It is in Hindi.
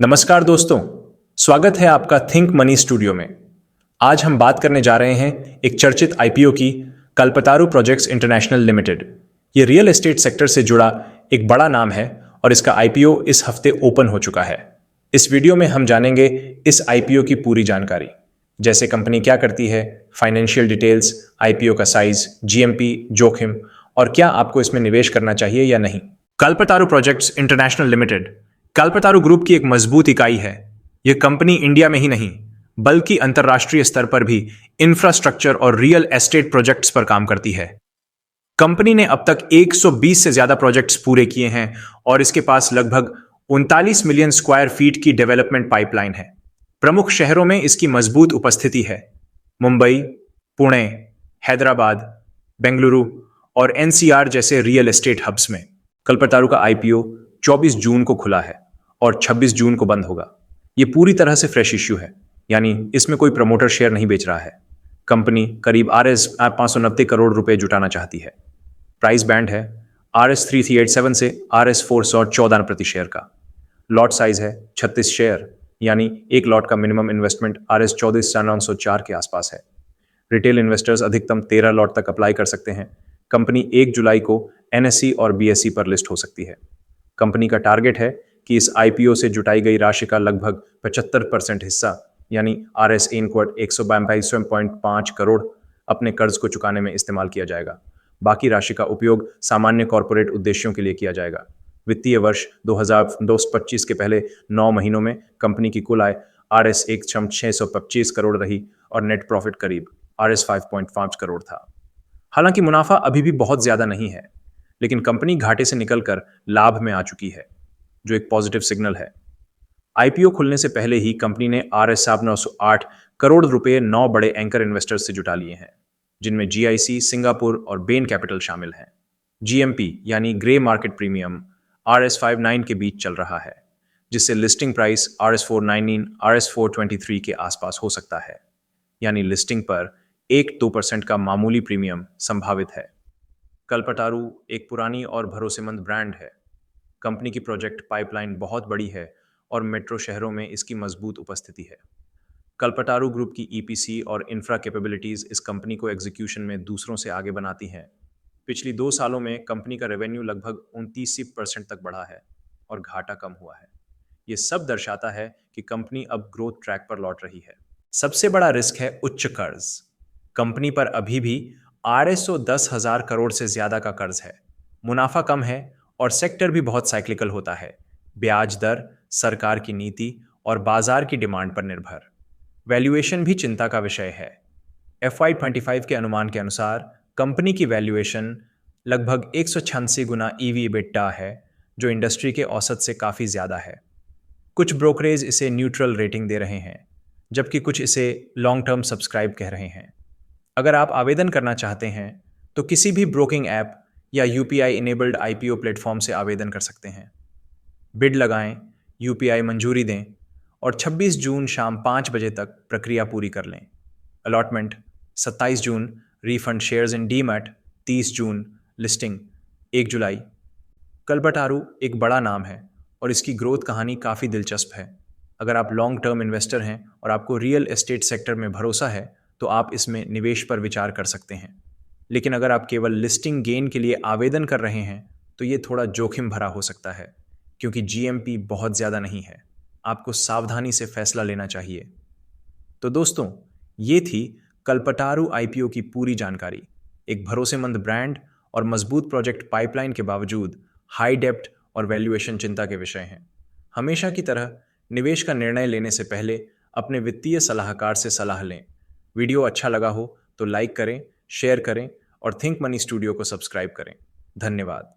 नमस्कार दोस्तों, स्वागत है आपका थिंक मनी स्टूडियो में। आज हम बात करने जा रहे हैं एक चर्चित आईपीओ की, कल्पतारू प्रोजेक्ट्स इंटरनेशनल लिमिटेड। ये रियल एस्टेट सेक्टर से जुड़ा एक बड़ा नाम है और इसका आईपीओ इस हफ्ते ओपन हो चुका है। इस वीडियो में हम जानेंगे इस आईपीओ की पूरी जानकारी, जैसे कंपनी क्या करती है, फाइनेंशियल डिटेल्स, आईपीओ का साइज, जीएमपी, जोखिम और क्या आपको इसमें निवेश करना चाहिए या नहीं। Kalpataru projects international limited Kalpataru group की एक मजबूत इकाई है। यह कंपनी इंडिया में ही नहीं बल्कि अंतर्राष्ट्रीय स्तर पर भी इंफ्रास्ट्रक्चर और रियल एस्टेट प्रोजेक्ट्स पर काम करती है। कंपनी ने अब तक 120 से ज्यादा प्रोजेक्ट्स पूरे किए हैं और इसके पास लगभग 39 मिलियन स्क्वायर फीट की डेवलपमेंट पाइपलाइन है। प्रमुख शहरों में इसकी मजबूत उपस्थिति है: मुंबई, पुणे, हैदराबाद, बेंगलुरु और एनसीआर जैसे रियल एस्टेट हब्स में। कल्पतारू का आईपीओ 24 जून को खुला है और 26 जून को बंद होगा। यह पूरी तरह से फ्रेश इश्यू है, यानी इसमें कोई प्रमोटर शेयर नहीं बेच रहा है। कंपनी करीब RS 590 करोड़ रुपए जुटाना चाहती है। प्राइस बैंड है RS 3387 से RS 414 प्रति शेयर का। लॉट साइज है 36 शेयर, यानी एक लॉट का मिनिमम इन्वेस्टमेंट RS 14,904 के आसपास है। रिटेल इन्वेस्टर्स अधिकतम 13 लॉट तक अप्लाई कर सकते हैं। कंपनी 1 जुलाई को NSE और BSE पर लिस्ट हो सकती है। कंपनी का टारगेट है कि इस आईपीओ से जुटाई गई राशि का लगभग 75% हिस्सा, यानी RS 142.5 करोड़ अपने कर्ज को चुकाने में इस्तेमाल किया जाएगा। बाकी राशि का उपयोग सामान्य कॉरपोरेट उद्देश्यों के लिए किया जाएगा। वित्तीय वर्ष 2025 के पहले 9 महीनों में कंपनी की कुल आय RS 1,625 करोड़ रही और नेट प्रॉफिट करीब RS 5.5 करोड़ था। हालांकि मुनाफा अभी भी बहुत ज्यादा नहीं है, लेकिन कंपनी घाटे से निकलकर लाभ में आ चुकी है, जो एक पॉजिटिव सिग्नल है। आईपीओ खुलने से पहले ही कंपनी ने RS 908 करोड़ रुपए 9 बड़े एंकर इन्वेस्टर्स से जुटा लिए हैं, जिनमें GIC, सिंगापुर और बेन कैपिटल शामिल हैं। GMP यानी ग्रे मार्केट प्रीमियम RS 59 के बीच चल रहा है, जिससे लिस्टिंग प्राइस RS 419, RS 423 के आसपास हो सकता है, यानी लिस्टिंग पर 1-2% का मामूली प्रीमियम संभावित है। कल्पतारू एक पुरानी और भरोसेमंद ब्रांड है। कंपनी की प्रोजेक्ट पाइपलाइन बहुत बड़ी है और मेट्रो शहरों में इसकी मजबूत उपस्थिति है। कल्पतारू ग्रुप की EPC और इंफ्रा कैपेबिलिटीज इस कंपनी को एग्जीक्यूशन में दूसरों से आगे बनाती हैं। पिछली 2 सालों में कंपनी का रेवेन्यू लगभग 29% तक बढ़ा है और घाटा कम हुआ है। ये सब दर्शाता है कि कंपनी अब ग्रोथ ट्रैक पर लौट रही है। सबसे बड़ा रिस्क है उच्च कर्ज। कंपनी पर अभी भी RS 10,000 करोड़ से ज्यादा का कर्ज है। मुनाफा कम है और सेक्टर भी बहुत साइक्लिकल होता है। ब्याज दर, सरकार की नीति और बाजार की डिमांड पर निर्भर। वैल्यूएशन भी चिंता का विषय है। FY 25 के अनुमान के अनुसार कंपनी की वैल्यूएशन लगभग 186 गुना EV/EBITDA है, जो इंडस्ट्री के औसत से काफ़ी ज़्यादा है। कुछ ब्रोकरेज इसे न्यूट्रल रेटिंग दे रहे हैं, जबकि कुछ इसे लॉन्ग टर्म सब्सक्राइब कह रहे हैं। अगर आप आवेदन करना चाहते हैं तो किसी भी ब्रोकिंग ऐप या UPI इनेबल्ड IPO प्लेटफॉर्म से आवेदन कर सकते हैं। बिड लगाएं, UPI मंजूरी दें और 26 जून शाम 5 बजे तक प्रक्रिया पूरी कर लें। Allotment 27 June, refund shares in demat 30 June, listing 1 जुलाई। कल्पतारू एक बड़ा नाम है और इसकी ग्रोथ कहानी काफ़ी दिलचस्प है। अगर आप लॉन्ग टर्म इन्वेस्टर हैं और आपको रियल एस्टेट सेक्टर में भरोसा है तो आप इसमें निवेश पर विचार कर सकते हैं। लेकिन अगर आप केवल लिस्टिंग गेन के लिए आवेदन कर रहे हैं तो ये थोड़ा जोखिम भरा हो सकता है, क्योंकि GMP बहुत ज़्यादा नहीं है। आपको सावधानी से फैसला लेना चाहिए। तो दोस्तों, ये थी कल्पतारू IPO की पूरी जानकारी। एक भरोसेमंद ब्रांड और मजबूत प्रोजेक्ट पाइपलाइन के बावजूद हाई डेप्ट और वैल्यूएशन चिंता के विषय हैं। हमेशा की तरह निवेश का निर्णय लेने से पहले अपने वित्तीय सलाहकार से सलाह लें। वीडियो अच्छा लगा हो तो लाइक करें, शेयर करें और थिंक मनी स्टूडियो को सब्सक्राइब करें। धन्यवाद।